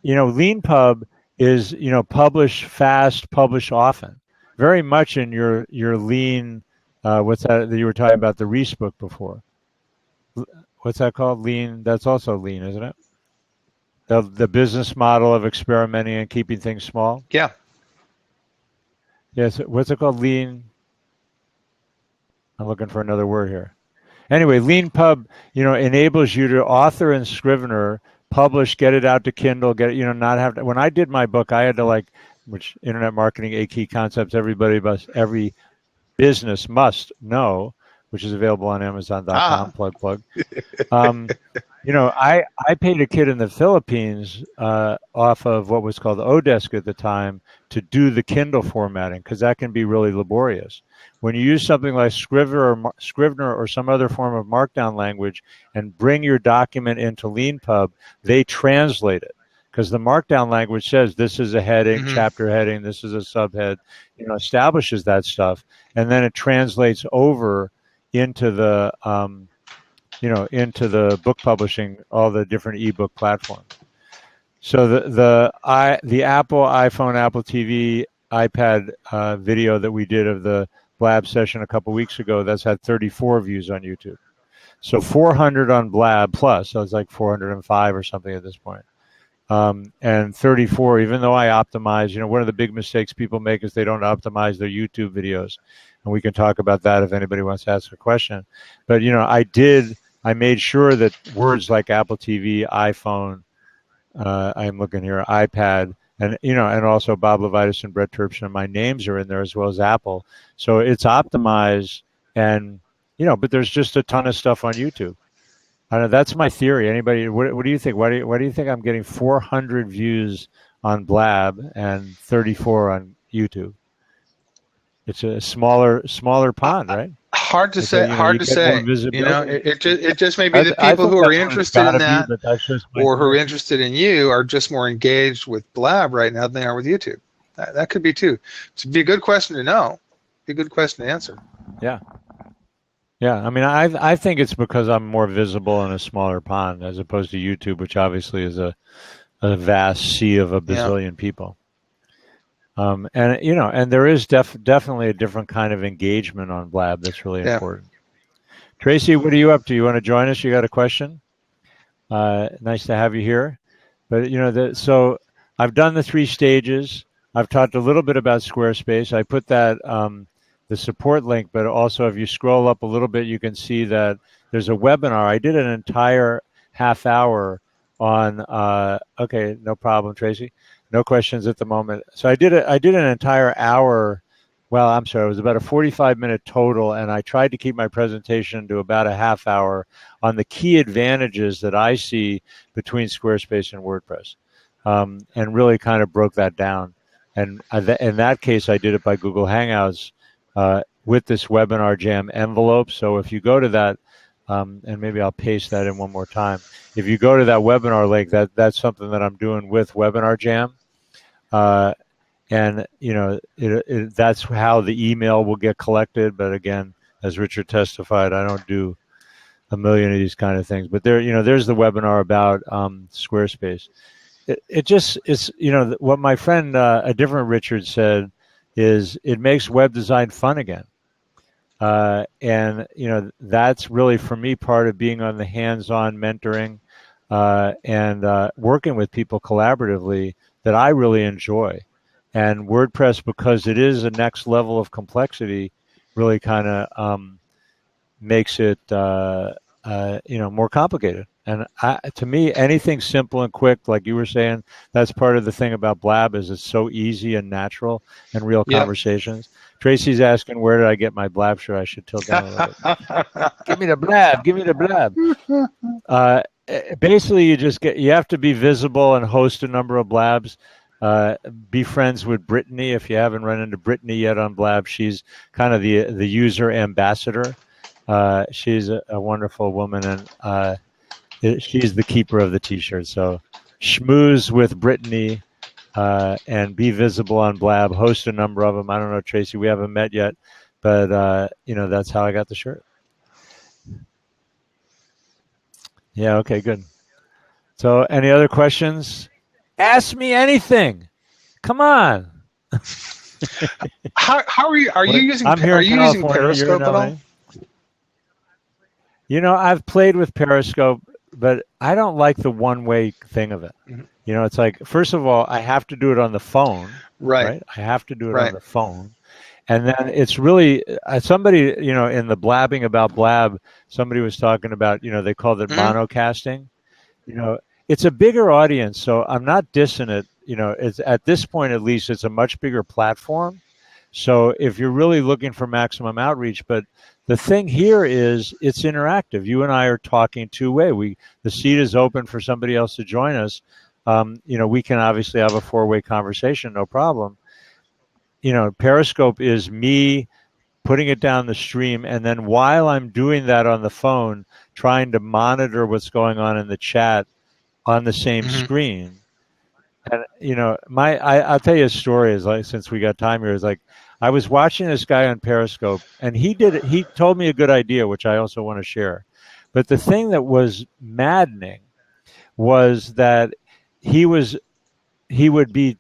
LeanPub is publish fast, publish often, very much in your lean. What's that you were talking about, the Reese book before? What's that called? Lean. That's also lean, isn't it? The business model of experimenting and keeping things small. Yeah. Yes. What's it called? Lean. I'm looking for another word here. Anyway, LeanPub, enables you to author in Scrivener, publish, get it out to Kindle, get it, not have to. When I did my book, I had to which internet marketing, 8 key concepts every business must know, which is available on Amazon.com. Plug. I paid a kid in the Philippines off of what was called Odesk at the time to do the Kindle formatting, because that can be really laborious. When you use something like Scrivener or some other form of Markdown language and bring your document into LeanPub, they translate it, because the Markdown language says this is a heading, chapter heading, this is a subhead, establishes that stuff, and then it translates over into the into the book publishing, all the different ebook platforms. So the Apple iPhone, Apple TV, iPad video that we did of the Blab session a couple weeks ago, that's had 34 views on YouTube. So 400 on Blab plus, so it's like 405 or something at this point. And 34, even though I optimize, one of the big mistakes people make is they don't optimize their YouTube videos. And we can talk about that if anybody wants to ask a question. But, I made sure that words like Apple TV, iPhone, I'm looking here, iPad, and and also Bob Levitas and Brett Terpstra, my names are in there, as well as Apple. So it's optimized, and but there's just a ton of stuff on YouTube. I don't know. That's my theory. Anybody? What do you think? Why do you think I'm getting 400 views on Blab and 34 on YouTube? It's a smaller pond, right? Hard to It's say. Hard you to get more say. visibility. It just may be that I people think who are that's what it's interested got in to be, that, but that's just my or who are theory. interested in you, are just more engaged with Blab right now than they are with YouTube. That could be too. It'd be a good question to know. Be a good question to answer. Yeah. Yeah, I mean, I think it's because I'm more visible in a smaller pond as opposed to YouTube, which obviously is a vast sea of a Yeah. bazillion people. And and there is definitely a different kind of engagement on Blab that's really Yeah. important. Tracy, what are you up to? You want to join us? You got a question? Nice to have you here. But so I've done the 3 stages. I've talked a little bit about Squarespace. I put that the support link, but also if you scroll up a little bit, you can see that there's a webinar. I did an entire half hour on. Okay, no problem, Tracy. No questions at the moment. So I did an entire hour. Well, I'm sorry, it was about a 45-minute total, and I tried to keep my presentation to about a half hour on the key advantages that I see between Squarespace and WordPress, and really kind of broke that down. And in that case, I did it by Google Hangouts with this Webinar Jam envelope. So if you go to that, and maybe I'll paste that in one more time. If you go to that webinar link, that's something that I'm doing with Webinar Jam. And that's how the email will get collected. But again, as Richard testified, I don't do a million of these kind of things. But there's the webinar about Squarespace. It just is, what my friend, a different Richard, said is it makes web design fun again. And that's really, for me, part of being on the hands-on mentoring and working with people collaboratively that I really enjoy. And WordPress, because it is a next level of complexity, really kind of makes it more complicated. And to me, anything simple and quick, like you were saying, that's part of the thing about Blab, is it's so easy and natural and real conversations. Tracy's asking, where did I get my Blab shirt? I should tilt down a little bit. Give me the Blab. Give me the Blab. Basically, you have to be visible and host a number of Blabs. Be friends with Brittany. If you haven't run into Brittany yet on Blab, she's kind of the user ambassador. She's a wonderful woman, and she's the keeper of the T-shirt. So schmooze with Brittany and be visible on Blab. Host a number of them. I don't know, Tracy, we haven't met yet, but that's how I got the shirt. Yeah, okay, good. So any other questions? Ask me anything. Come on. How are you? Are you using Periscope at all? I've played with Periscope, but I don't like the one-way thing of it. Mm-hmm. It's like, first of all, I have to do it on the phone. Right. I have to do it on the phone. And then it's really, somebody, in the blabbing about Blab, somebody was talking about, they called it monocasting. It's a bigger audience, so I'm not dissing it. It's, at this point, at least, it's a much bigger platform. So if you're really looking for maximum outreach, but the thing here is it's interactive. You and I are talking two-way. The seat is open for somebody else to join us. We can obviously have a 4-way conversation, no problem. Periscope is me putting it down the stream, and then while I'm doing that on the phone, trying to monitor what's going on in the chat on the same screen. And I'll tell you a story. Is like, since we got time here, is like I was watching this guy on Periscope, and he told me a good idea, which I also want to share. But the thing that was maddening was that he would be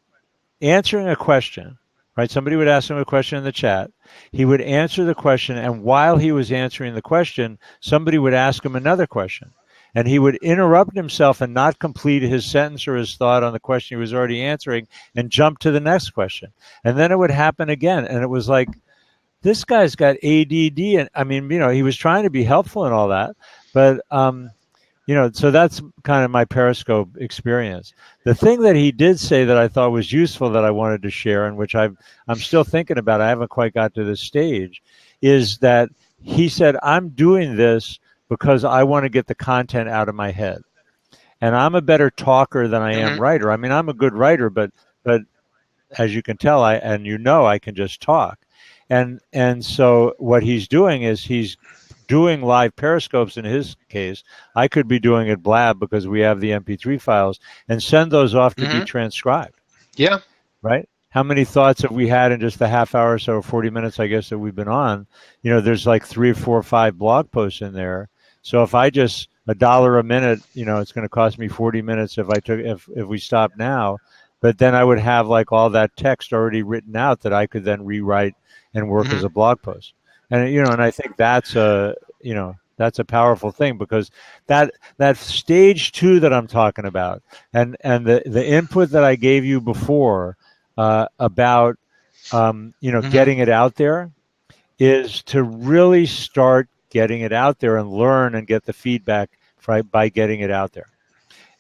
answering a question, right? Somebody would ask him a question in the chat. He would answer the question, and while he was answering the question, somebody would ask him another question. And he would interrupt himself and not complete his sentence or his thought on the question he was already answering and jump to the next question. And then it would happen again. And it was like, this guy's got ADD. And I mean, he was trying to be helpful and all that. But, so that's kind of my Periscope experience. The thing that he did say that I thought was useful that I wanted to share, and which I'm still thinking about, I haven't quite got to this stage, is that he said, I'm doing this because I want to get the content out of my head. And I'm a better talker than I am writer. I mean, I'm a good writer, but as you can tell, I can just talk. And so what he's doing is he's doing live periscopes in his case. I could be doing it Blab because we have the MP3 files, and send those off to be transcribed. Yeah. Right? How many thoughts have we had in just the half hour or so, 40 minutes, I guess, that we've been on? You know, there's like 3 or 4 or 5 blog posts in there. So if I just $1 a minute, you know, it's going to cost me 40 minutes if we stop now. But then I would have like all that text already written out that I could then rewrite and work as a blog post. And, you know, and I think that's a powerful thing, because that stage 2 that I'm talking about, and the input that I gave you before about, getting it out there, is to really start getting it out there and learn and get the feedback by getting it out there.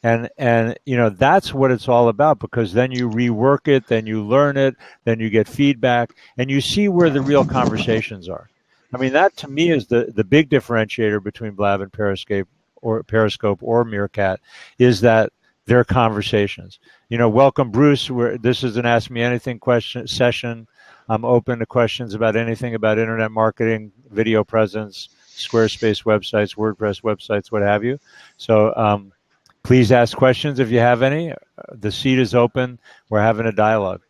And you know, that's what it's all about, because then you rework it, then you learn it, then you get feedback, and you see where the real conversations are. I mean, that to me is the big differentiator between Blab and Periscope or Meerkat, is that they're conversations. You know, welcome Bruce. This is an Ask Me Anything question session. I'm open to questions about anything about internet marketing, video presence, Squarespace websites, WordPress websites, what have you. So please ask questions if you have any. The seat is open. We're having a dialogue.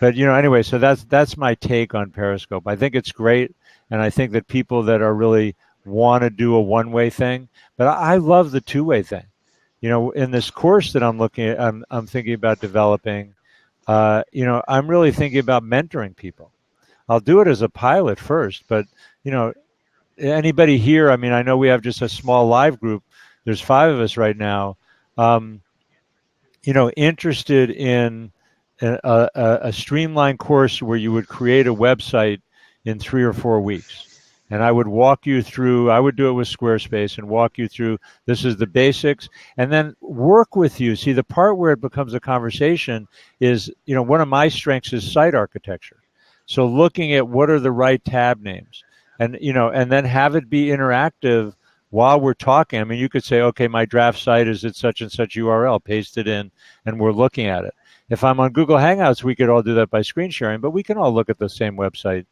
But, you know, anyway, so that's my take on Periscope. I think it's great, and I think that people that are really want to do a one-way thing, but I love the two-way thing. You know, in this course that I'm looking at, I'm thinking about developing. You know, I'm really thinking about mentoring people. I'll do it as a pilot first, but, you know, anybody here, I mean, I know we have just a small live group. There's 5 of us right now, you know, interested in a streamlined course where you would create a website in 3 or 4 weeks. And I would walk you through, I would do it with Squarespace and walk you through, this is the basics, and then work with you. See, the part where it becomes a conversation is, you know, one of my strengths is site architecture. So looking at what are the right tab names, and, you know, and then have it be interactive while we're talking. I mean, you could say, okay, my draft site is at such and such URL, paste it in, and we're looking at it. If I'm on Google Hangouts, we could all do that by screen sharing, but we can all look at the same website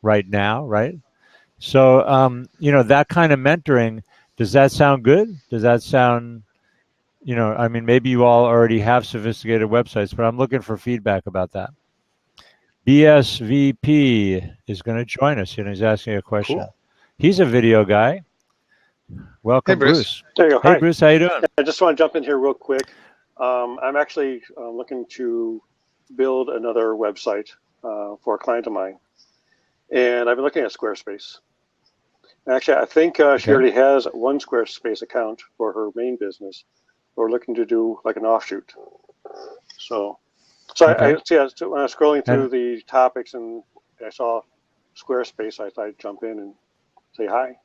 right now, right? So, you know, that kind of mentoring, does that sound good? Does that sound, you know, I mean, maybe you all already have sophisticated websites, but I'm looking for feedback about that. BSVP is going to join us, and he's asking a question. Cool. He's a video guy. Welcome, hey, Bruce. There you go. Hey, hi. Bruce, how you doing? I just want to jump in here real quick. I'm actually looking to build another website for a client of mine, and I've been looking at Squarespace. Actually, I think she already has one Squarespace account for her main business. We're looking to do like an offshoot. So I see, when I was scrolling through the topics and I saw Squarespace, I thought I'd jump in and say hi.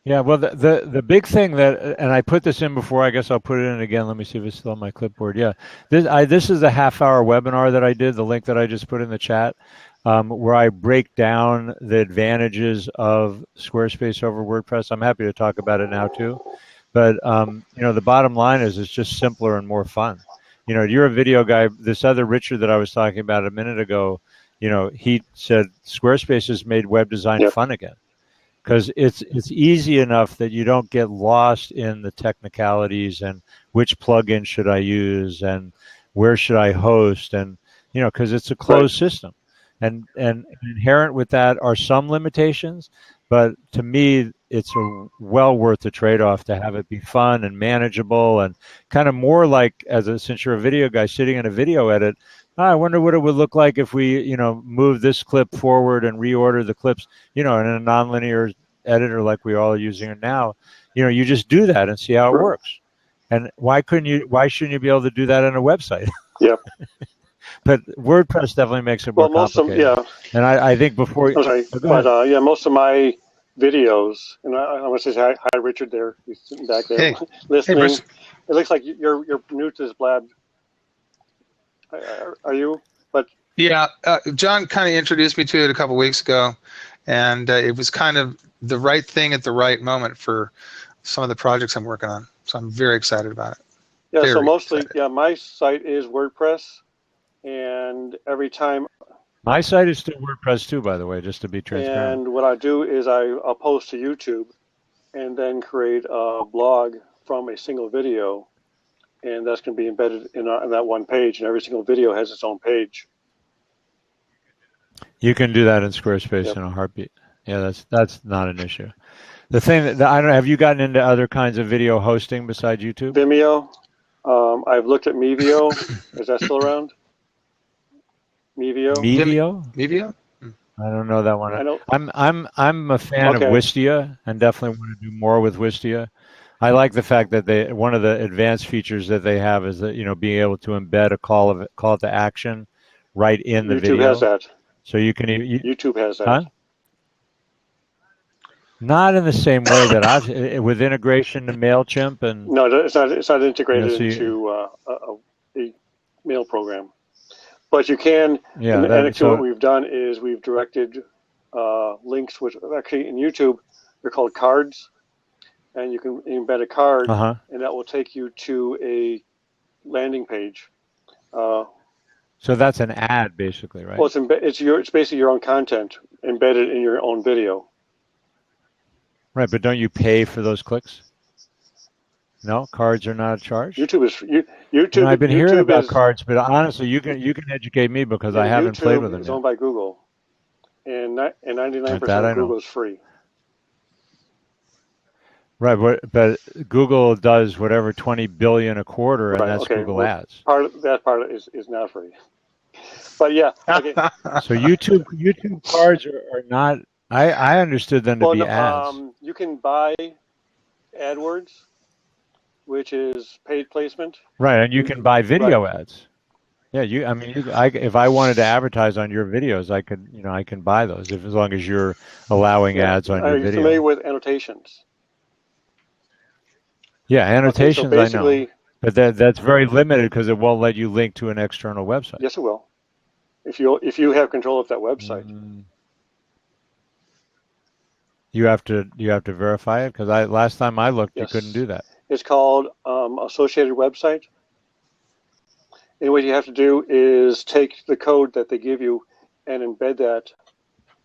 Yeah, well, the big thing that, and I put this in before, I guess I'll put it in again. Let me see if it's still on my clipboard. Yeah, this is a half-hour webinar that I did, the link that I just put in the chat, where I break down the advantages of Squarespace over WordPress. I'm happy to talk about it now too. But, you know, the bottom line is it's just simpler and more fun. You know, you're a video guy. This other Richard that I was talking about a minute ago, you know, he said Squarespace has made web design fun again. Because it's easy enough that you don't get lost in the technicalities and which plugin should I use and where should I host, and, you know, because it's a closed system, and inherent with that are some limitations, but to me it's well worth the trade-off to have it be fun and manageable and kind of more like, since you're a video guy sitting in a video edit, I wonder what it would look like if we, you know, move this clip forward and reorder the clips, you know, in a nonlinear editor like we all are using it now. You know, you just do that and see how it works. And why shouldn't you be able to do that on a website? Yep. But WordPress definitely makes it more complicated. And I think before... I'm sorry, but most of my videos, and I want to say hi, Richard there. He's sitting back there listening. Hey, it looks like you're new to this Blab. Are you? But yeah, John kind of introduced me to it a couple weeks ago, and it was kind of the right thing at the right moment for some of the projects I'm working on. So I'm very excited about it. Yeah, so Very mostly, excited. yeah, my site is WordPress, and every time, My site is still WordPress too, by the way, just to be transparent. and what I do is I'll post to YouTube and then create a blog from a single video, and that's going to be embedded in that one page, and every single video has its own page. You can do that in Squarespace Yep. in a heartbeat. Yeah, that's not an issue. The thing that I don't know, have you gotten into other kinds of video hosting besides YouTube? Vimeo, I've looked at Mevio. Is that still around? Mevio? Mevio? I don't know that one. I know. I'm a fan of Okay. Wistia and definitely want to do more with Wistia. I like the fact that one of the advanced features that they have is that, you know, being able to embed a call to action right in the YouTube video. has that. So you can YouTube has that. Huh? Not in the same way that with integration to MailChimp and No, it's not. It's not integrated Yeah, so into a mail program. But you can. yeah. And actually, what we've done is we've directed links, which actually in YouTube they're called cards, and you can embed a card, and that will take you to a landing page. So that's an ad, basically, right? Well, it's basically your own content embedded in your own video. Right, but don't you pay for those clicks? No, cards are not a charge. YouTube is YouTube. You know, I've been hearing about is, cards, but honestly, you can educate me because I haven't played with them is yet. owned by Google, and 99% That I of know. Google is free. Right, but Google does whatever 20 billion a quarter, and Right, that's okay, Google well, Ads. That part is not free. But yeah, okay. So YouTube cards are not. I understood them to be ads. You can buy AdWords, which is paid placement. Right, and you can buy video ads. Yeah, if I wanted to advertise on your videos, I can buy those as long as you're allowing ads on your video. Are you familiar with annotations? Yeah, annotations Okay, so I know, but that's very limited because it won't let you link to an external website. Yes, it will. If you have control of that website. You have to verify it because last time I looked, you couldn't do that. It's called associated website. And what you have to do is take the code that they give you and embed that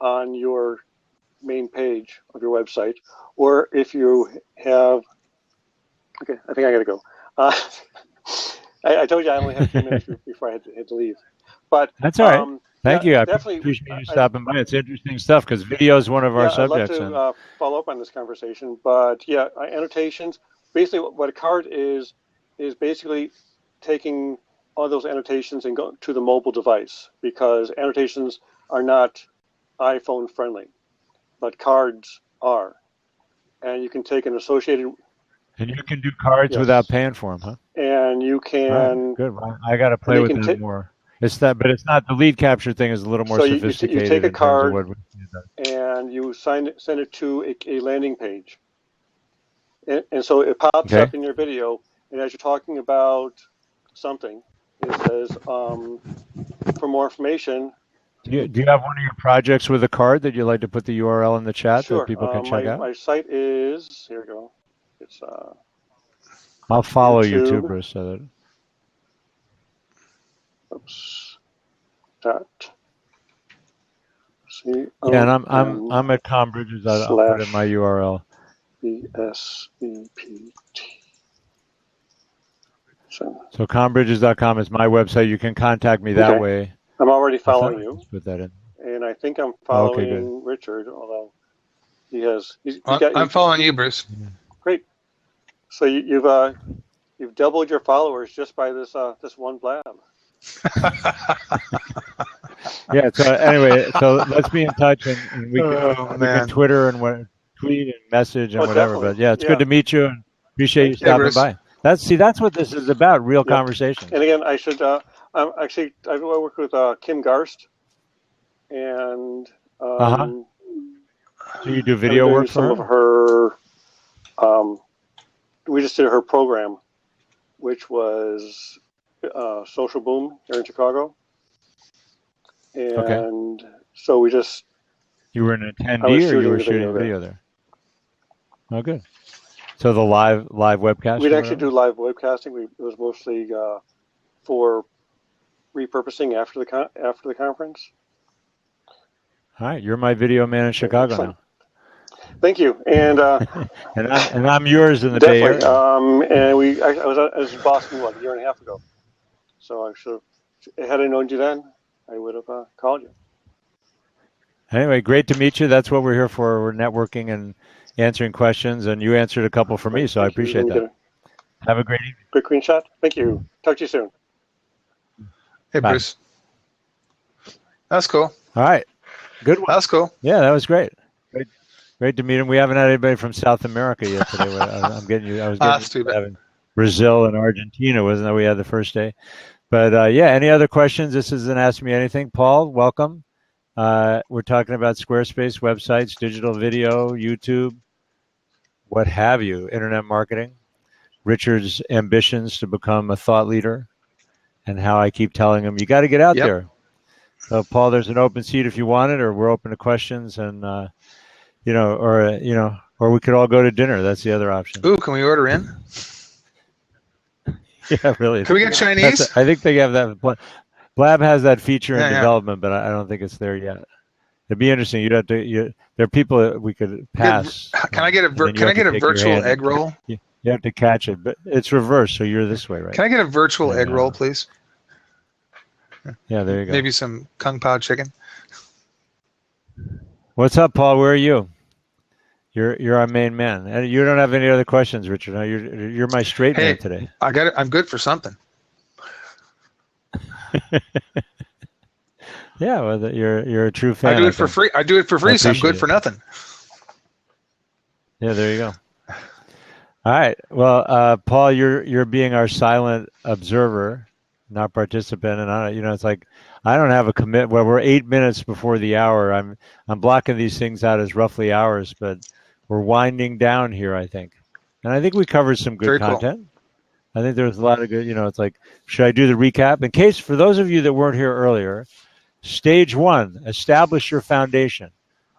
on your main page of your website. Or if you have, okay, I think I got to go. I told you I only had a few minutes before I had to leave. But that's all right. Thank you. I definitely appreciate you stopping by. It's interesting stuff because video is one of our subjects. I'd love to follow up on this conversation. But yeah, annotations. Basically, what a card is basically taking all those annotations and go to the mobile device, because annotations are not iPhone friendly, but cards are. And you can take an associated. And you can do cards without paying for them, huh? And you can. Right, good. I got to play with that more. It's but it's not the lead capture thing. Is a little more sophisticated. You take a card and you send it to a landing page, and so it pops up in your video. And as you're talking about something, it says, "For more information." Do you have one of your projects with a card that you'd like to put the URL in the chat Sure. that people can check out? My site is here. We go. It's. I'll follow you too, Bruce. So that. Oops. Dot. C. Yeah, and I'm at Com Bridges. I'll put in my URL. BSEPT. So combridges.com is my website. You can contact me that way. I'm already following you. Let's put that in. And I think I'm following Richard, although he has. I'm following you, Bruce. Great. So you've doubled your followers just by this one blab. Yeah. So anyway, so let's be in touch, and we can Twitter and tweet and message and whatever. Definitely. But yeah, it's good to meet you, and appreciate you stopping by. That's what this is about, real conversation. And again, I should I work with Kim Garst, and so you do video work for some her? of her. We just did her program, which was Social Boom here in Chicago, and so we just. You were an attendee, or you were shooting video there? Oh, good. So the live webcast? We'd actually do live webcasting. It was mostly for repurposing after the conference. All right, you're my video man in Chicago now. Thank you, and and I'm yours in the Bay Area. And I was in Boston a year and a half ago, so I should, had I known you then, I would have called you. Anyway, great to meet you. That's what we're here for. We're networking and answering questions, and you answered a couple for me, so I appreciate that. Have a great evening. Quick screenshot. Thank you. Talk to you soon. Hey, Bye. Bruce. That's cool. All right. Good one. That's cool. Yeah, that was great. Great to meet him. We haven't had anybody from South America yet today. I was getting you Brazil and Argentina, wasn't that we had the first day? But yeah, any other questions? This isn't Ask Me Anything. Paul, welcome. We're talking about Squarespace, websites, digital video, YouTube, what have you, internet marketing, Richard's ambitions to become a thought leader, and how I keep telling him, you got to get out there. So, Paul, there's an open seat if you want it, or we're open to questions, and or we could all go to dinner. That's the other option. Ooh, can we order in? Yeah, really. Can we get Chinese? I think they have that. Blab has that feature in development, but I don't think it's there yet. It'd be interesting. You'd have to. There are people that we could pass. Can I get a virtual egg roll? You have to catch it, but it's reversed, so you're this way, right? Can I get a virtual egg roll, please? Yeah, there you go. Maybe some Kung Pao chicken. What's up, Paul? Where are you? You're our main man, and you don't have any other questions, Richard. No, you're my straight man today. I got it. I'm good for something. Yeah, well, you're a true fan. I do it for free. So I'm good for nothing. Yeah, there you go. All right. Well, Paul, you're being our silent observer, not participant, and it's like I don't have a commit. Well, we're 8 minutes before the hour. I'm blocking these things out as roughly hours, but we're winding down here, I think, and I think we covered some good content. Cool. I think there's a lot of good. It's like, should I do the recap? In case for those of you that weren't here earlier, stage 1: establish your foundation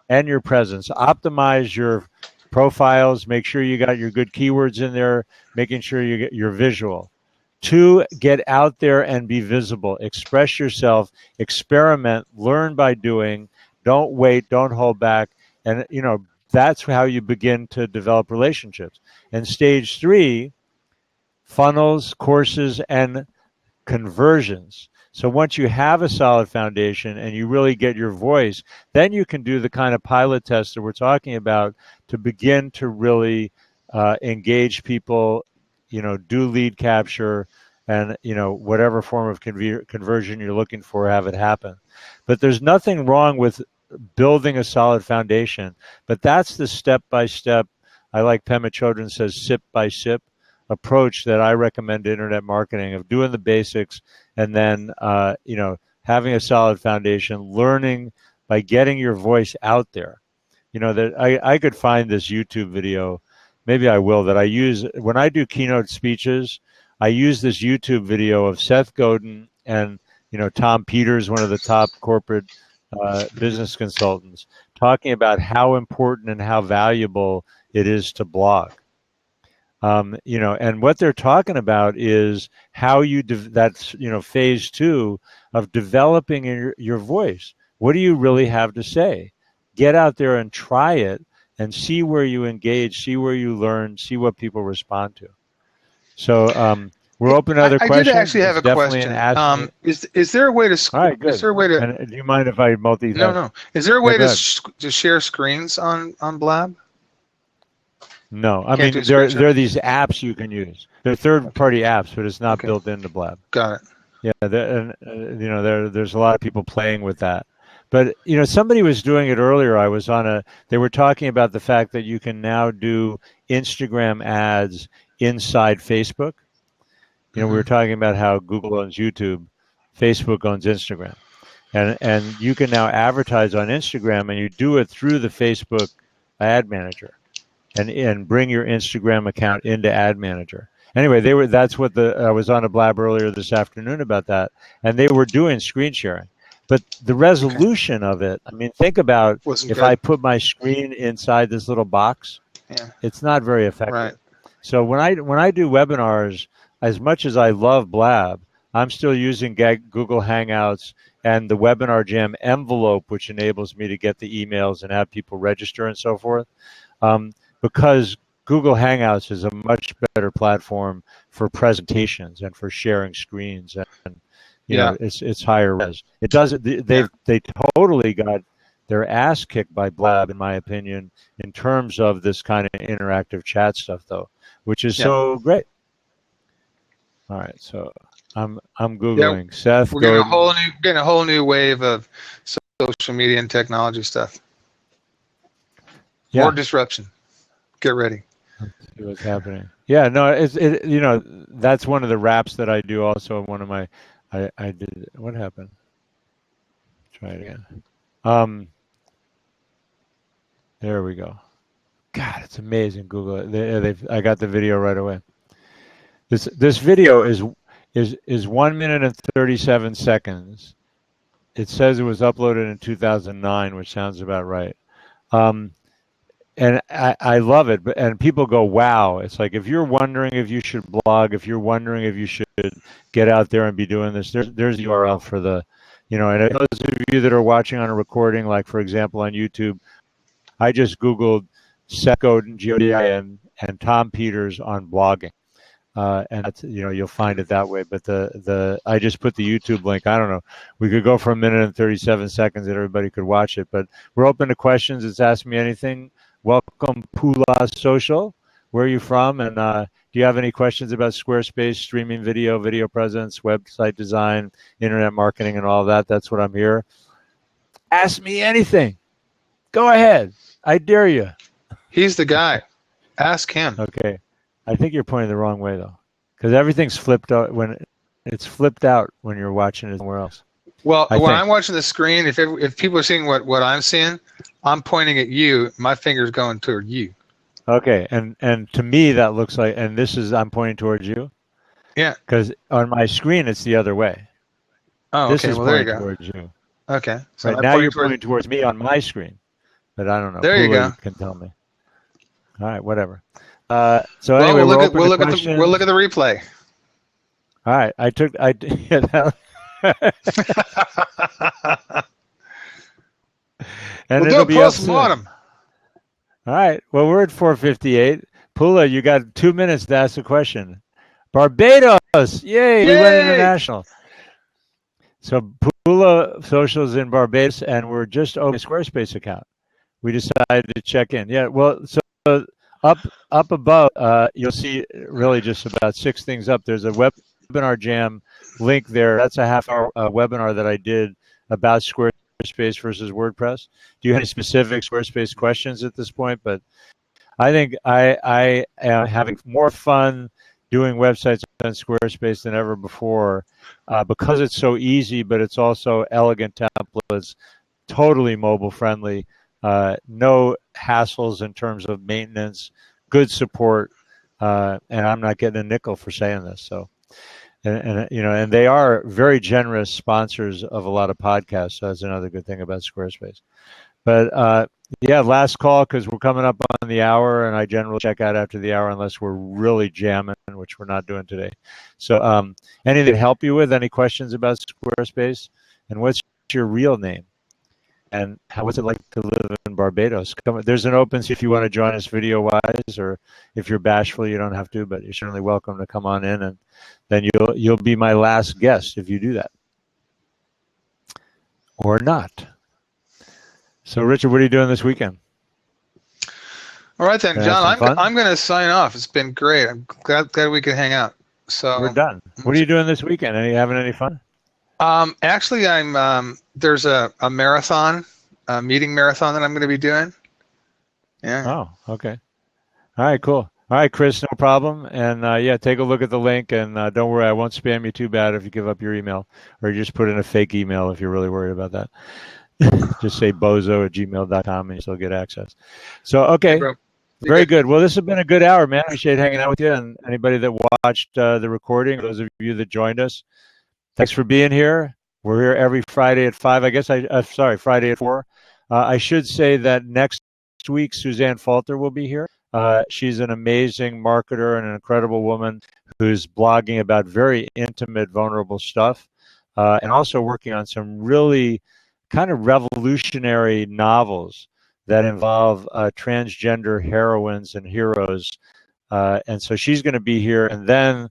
and your presence. Optimize your profiles. Make sure you got your good keywords in there. Making sure you get your visual. 2, get out there and be visible. Express yourself. Experiment. Learn by doing. Don't wait. Don't hold back. And, that's how you begin to develop relationships. And stage 3, funnels, courses, and conversions. So once you have a solid foundation and you really get your voice, then you can do the kind of pilot test that we're talking about to begin to really engage people, do lead capture, and whatever form of conversion you're looking for, have it happen. But there's nothing wrong with building a solid foundation, but that's the step-by-step, I like Pema Chodron says, sip-by-sip approach that I recommend to internet marketing, of doing the basics and then, having a solid foundation, learning by getting your voice out there. That I could find this YouTube video, maybe I will, that I use when I do keynote speeches. I use this YouTube video of Seth Godin and, Tom Peters, one of the top corporate business consultants, talking about how important and how valuable it is to blog. And what they're talking about is how that's phase 2 of developing your voice. What do you really have to say? Get out there and try it and see where you engage, see where you learn, see what people respond to. So we're open to other questions. I did actually have a question. Is there a way to? All right, good. Is there a way to? And do you mind if I multitask? No. Is there a way to share screens on Blab? No, I mean there are these apps you can use. They're third-party apps, but it's not built into Blab. Got it. Yeah, there's a lot of people playing with that. But somebody was doing it earlier. I was they were talking about the fact that you can now do Instagram ads inside Facebook. We were talking about how Google owns YouTube, Facebook owns Instagram, and you can now advertise on Instagram, and you do it through the Facebook ad manager. And bring your Instagram account into Ad Manager. Anyway, that's what I was on a Blab earlier this afternoon about that, and they were doing screen sharing. But the resolution of it, I mean, think about if I put my screen inside this little box, it's not very effective. Right. So when I do webinars, as much as I love Blab, I'm still using Google Hangouts and the Webinar Jam envelope, which enables me to get the emails and have people register and so forth. Because Google Hangouts is a much better platform for presentations and for sharing screens, and you know, it's higher res. It doesn't. They totally got their ass kicked by Blab, in my opinion, in terms of this kind of interactive chat stuff, though, which is so great. All right, so I'm googling Seth. We're getting a whole new wave of social media and technology stuff. More disruption. Get ready. Let's see what's happening. Yeah, no, you know, that's one of the raps that I do. Also, one of my I did. What happened? Try it again. There we go. God, it's amazing. Google it. I got the video right away. This video is 1 minute and 37 seconds. It says it was uploaded in 2009, which sounds about right. And I love it. And people go, wow. It's like, if you're wondering if you should blog, if you're wondering if you should get out there and be doing this, there's the URL for the, you know, and those of you that are watching on a recording, like for example on YouTube, I just Googled Seth Godin, G-O-D-I-N, and Tom Peters on blogging. And that's, you know, you'll find it that way. But I just put the YouTube link. I don't know. We could go for 1 minute and 37 seconds that everybody could watch it. But we're open to questions. It's Ask Me Anything. Welcome, Pula Social. Where are you from? And do you have any questions about Squarespace, streaming video presence, website design, internet marketing, and all that? That's what I'm here. Ask me anything. Go ahead. I dare you. He's the guy. Ask him. Okay. I think you're pointing the wrong way, though, because everything's flipped out when it's flipped out when you're watching it somewhere else. Well, when I'm watching the screen, if people are seeing what I'm seeing, I'm pointing at you. My finger's going toward you. Okay, and to me that looks like, and I'm pointing towards you. Yeah. Because on my screen it's the other way. Oh, this okay. is Well, there you pointing go. towards you. Okay. So right, now you're pointing towards me on my screen, but I don't know. There you go. You can tell me. All right, whatever. So anyway, we'll we'll look at the replay. All right, and we'll it'll do be a postmortem. All right. Well, we're at 4:58. Pula, you got 2 minutes to ask a question. Barbados, yay! We went international. So Pula Social's in Barbados, and we're just opening a Squarespace account. We decided to check in. Yeah. Well, so up above, you'll see really just about 6 things up. There's a Webinar Jam link there. That's a half-hour webinar that I did about Squarespace versus WordPress. Do you have any specific Squarespace questions at this point? But I think I am having more fun doing websites on Squarespace than ever before because it's so easy, but it's also elegant templates, totally mobile friendly, no hassles in terms of maintenance, good support, and I'm not getting a nickel for saying this. So, and you know, and they are very generous sponsors of a lot of podcasts. So that's another good thing about Squarespace. But yeah, last call because we're coming up on the hour, and I generally check out after the hour unless we're really jamming, which we're not doing today. So, anything to help you with? Any questions about Squarespace? And what's your real name? And what's it like to live in Barbados? There's an open seat if you want to join us video-wise, or if you're bashful, you don't have to, but you're certainly welcome to come on in, and then you'll be my last guest if you do that, or not. So, Richard, what are you doing this weekend? All right then, John. I'm going to sign off. It's been great. I'm glad we could hang out. So we're done. What are you doing this weekend? Are you having any fun? Actually, there's a marathon, a meeting marathon that I'm going to be doing. Yeah. Oh, okay. All right, cool. All right, Chris, no problem. And yeah, take a look at the link, and don't worry, I won't spam you too bad if you give up your email, or you just put in a fake email if you're really worried about that. Just say bozo@gmail.com and you still get access. So, okay. Hey, very good. Well, this has been a good hour, man. I appreciate hanging out with you, and anybody that watched the recording, those of you that joined us, thanks for being here. We're here every Friday at 5. I guess Friday at 4. I should say that next week, Suzanne Falter will be here. She's an amazing marketer and an incredible woman who's blogging about very intimate, vulnerable stuff, and also working on some really kind of revolutionary novels that involve transgender heroines and heroes. And so she's going to be here. And then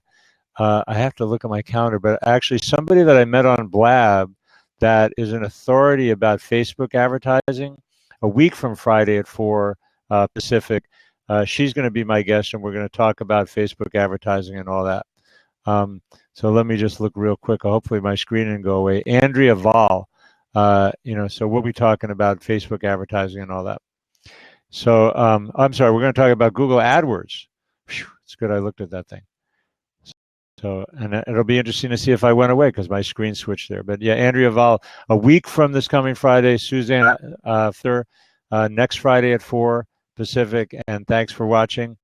I have to look at my calendar, but actually somebody that I met on Blab that is an authority about Facebook advertising, a week from Friday at 4 Pacific, she's going to be my guest, and we're going to talk about Facebook advertising and all that. So let me just look real quick. Hopefully my screen didn't go away. Andrea Val, so we'll be talking about Facebook advertising and all that. So I'm sorry, we're going to talk about Google AdWords. Whew, it's good I looked at that thing. So, and it'll be interesting to see if I went away because my screen switched there. But yeah, Andrea Val, a week from this coming Friday, Suzanne next Friday at 4 Pacific. And thanks for watching.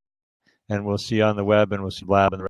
And we'll see you on the web, and we'll see Blab and the